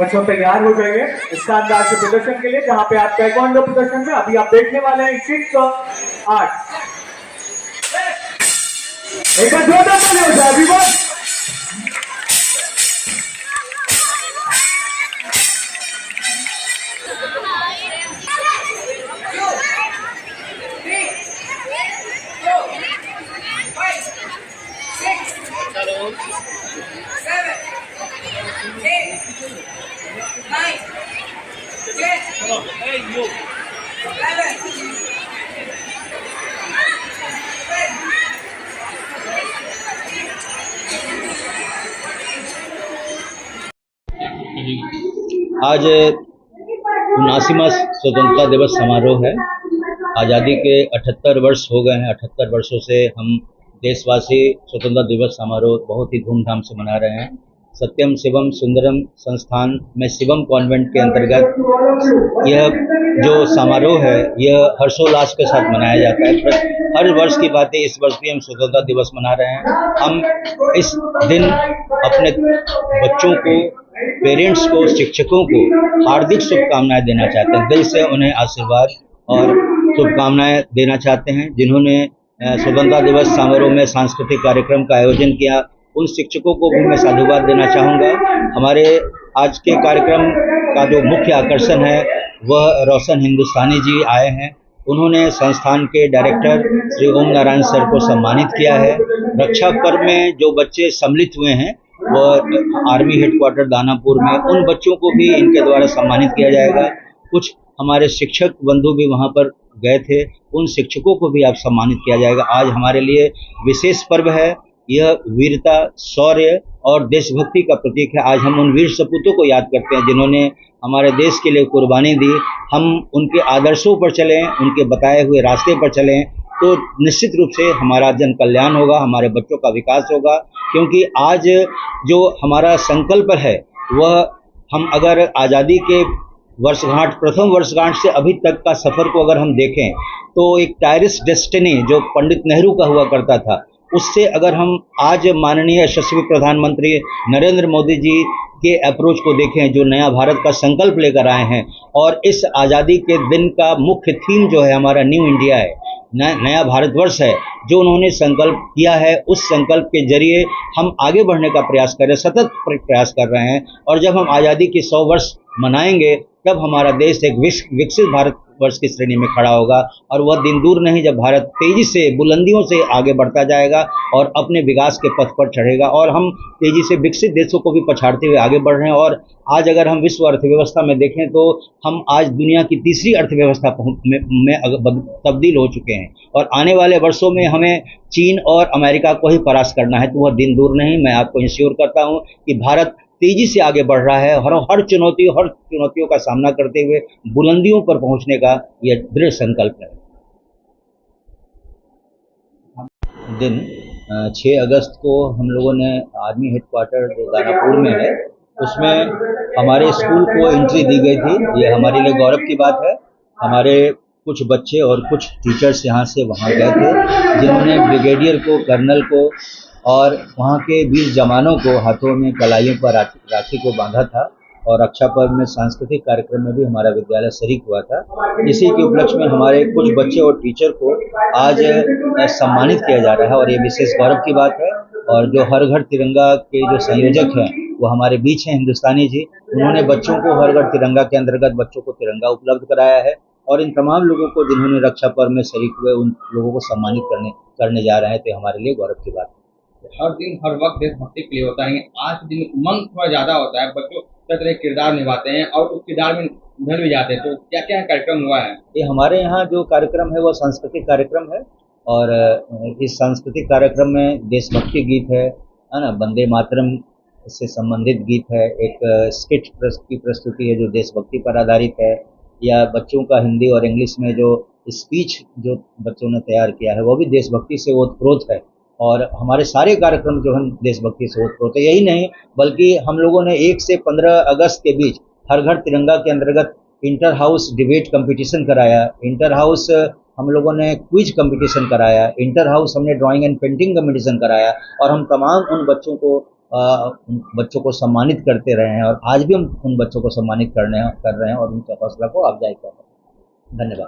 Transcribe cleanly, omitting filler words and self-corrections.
बच्चों तैयार हो जाइए इस शानदार के प्रदर्शन के लिए, जहां पे आप ताइक्वांडो प्रदर्शन में अभी आप देखने वाले हैं 6 8। एक बार जोरदार ताली हो जाए एवरीवन। आज 79वां स्वतंत्रता दिवस समारोह है। आज़ादी के 78 वर्ष हो गए हैं। 78 वर्षों से हम देशवासी स्वतंत्रता दिवस समारोह बहुत ही धूमधाम से मना रहे हैं। सत्यम शिवम सुंदरम संस्थान में शिवम कॉन्वेंट के अंतर्गत यह जो समारोह है यह हर्षोल्लास के साथ मनाया जाता है। हर वर्ष की बात है, इस वर्ष भी हम स्वतंत्रता दिवस मना रहे हैं। हम इस दिन अपने बच्चों को, पेरेंट्स को, शिक्षकों को हार्दिक शुभकामनाएं देना चाहते हैं। दिल से उन्हें आशीर्वाद और शुभकामनाएं देना चाहते हैं। जिन्होंने स्वतंत्रता दिवस समारोह में सांस्कृतिक कार्यक्रम का आयोजन किया, उन शिक्षकों को भी मैं साधुवाद देना चाहूँगा। हमारे आज के कार्यक्रम का जो मुख्य आकर्षण है वह रोशन हिंदुस्तानी जी आए हैं। उन्होंने संस्थान के डायरेक्टर श्री ओम नारायण सर को सम्मानित किया है। रक्षा पर्व में जो बच्चे सम्मिलित हुए हैं वह आर्मी हेडक्वार्टर दानापुर में, उन बच्चों को भी इनके द्वारा सम्मानित किया जाएगा। कुछ हमारे शिक्षक बंधु भी वहां पर गए थे, उन शिक्षकों को भी आप सम्मानित किया जाएगा। आज हमारे लिए विशेष पर्व है। यह वीरता, शौर्य और देशभक्ति का प्रतीक है। आज हम उन वीर सपूतों को याद करते हैं जिन्होंने हमारे देश के लिए कुर्बानी दी। हम उनके आदर्शों पर चलें, उनके बताए हुए रास्ते पर चलें तो निश्चित रूप से हमारा जन कल्याण होगा, हमारे बच्चों का विकास होगा। क्योंकि आज जो हमारा संकल्प है वह, हम अगर आज़ादी के वर्षगांठ, प्रथम वर्षगांठ से अभी तक का सफ़र को अगर हम देखें तो एक टायरिस डेस्टिनी जो पंडित नेहरू का हुआ करता था, उससे अगर हम आज माननीय यशस्वी प्रधानमंत्री नरेंद्र मोदी जी के अप्रोच को देखें, जो नया भारत का संकल्प लेकर आए हैं, और इस आज़ादी के दिन का मुख्य थीम जो है हमारा न्यू इंडिया है, नया भारतवर्ष है, जो उन्होंने संकल्प किया है, उस संकल्प के जरिए हम आगे बढ़ने का प्रयास कर रहे हैं, सतत प्रयास कर रहे हैं। और जब हम आज़ादी की 100 वर्ष मनाएंगे तब हमारा देश एक विकसित भारतवर्ष की श्रेणी में खड़ा होगा। और वह दिन दूर नहीं जब भारत तेजी से, बुलंदियों से आगे बढ़ता जाएगा और अपने विकास के पथ पर चढ़ेगा। और हम तेजी से विकसित देशों को भी पछाड़ते हुए आगे बढ़ रहे हैं। और आज अगर हम विश्व अर्थव्यवस्था में देखें तो हम आज दुनिया की तीसरी अर्थव्यवस्था में तब्दील हो चुके हैं। और आने वाले वर्षों में हमें चीन और अमेरिका को ही परास्त करना है। तो वह दिन दूर नहीं। मैं आपको इंश्योर करता हूँ कि भारत तेजी से आगे बढ़ रहा है। हर चुनौतियों का सामना करते हुए बुलंदियों पर पहुंचने का यह दृढ़ संकल्प है। दिन 6 अगस्त को हम लोगों ने आर्मी हेडक्वार्टर जो दानापुर में है उसमें हमारे स्कूल को एंट्री दी गई थी। ये हमारे लिए गौरव की बात है। हमारे कुछ बच्चे और कुछ टीचर्स यहाँ से वहाँ गए थे, जिन्होंने ब्रिगेडियर को, कर्नल को और वहाँ के वीर जवानों को हाथों में कलाइयों पर राखी को बांधा था। और रक्षा पर्व में सांस्कृतिक कार्यक्रम में भी हमारा विद्यालय शरीक हुआ था। इसी के उपलक्ष्य में हमारे कुछ बच्चे और टीचर को आज सम्मानित किया जा रहा है और ये विशेष गौरव की बात है। और जो हर घर तिरंगा के जो संयोजक हैं वो हमारे बीच हैं, हिंदुस्तानी जी। उन्होंने बच्चों को हर घर तिरंगा के अंतर्गत बच्चों को तिरंगा उपलब्ध कराया है। और इन तमाम लोगों को जिन्होंने रक्षा पर्व में शरीक हुए, उन लोगों को सम्मानित करने जा रहे हैं। तो हमारे लिए गौरव की बात है। हर दिन हर वक्त देशभक्ति के लिए होता है। आज के दिन उमंग थोड़ा ज्यादा होता है, बच्चों तरह तरह किरदार निभाते हैं और उस किरदार में ढल भी जाते हैं। तो क्या क्या कार्यक्रम हुआ है? ये हमारे यहाँ जो कार्यक्रम है वो सांस्कृतिक कार्यक्रम है। और इस सांस्कृतिक कार्यक्रम में देशभक्ति गीत है ना, वंदे मातरम से संबंधित गीत है, एक स्किट की प्रस्तुति है जो देशभक्ति पर आधारित है, या बच्चों का हिंदी और इंग्लिश में जो स्पीच जो बच्चों ने तैयार किया है वो भी देशभक्ति से ओतप्रोत है। और हमारे सारे कार्यक्रम जो हम देशभक्ति से ओतप्रोत है। यही नहीं बल्कि हम लोगों ने 1 से 15 अगस्त के बीच हर घर तिरंगा के अंतर्गत इंटर हाउस डिबेट कंपटीशन कराया, इंटर हाउस हम लोगों ने क्विज कंपटीशन कराया, इंटर हाउस हमने ड्राइंग एंड पेंटिंग कंपटीशन कराया। और हम तमाम उन बच्चों को उन बच्चों को सम्मानित करते रहे हैं और आज भी हम उन बच्चों को सम्मानित कर रहे हैं और उनके हौसला को अफजाई कर रहे हैं। धन्यवाद।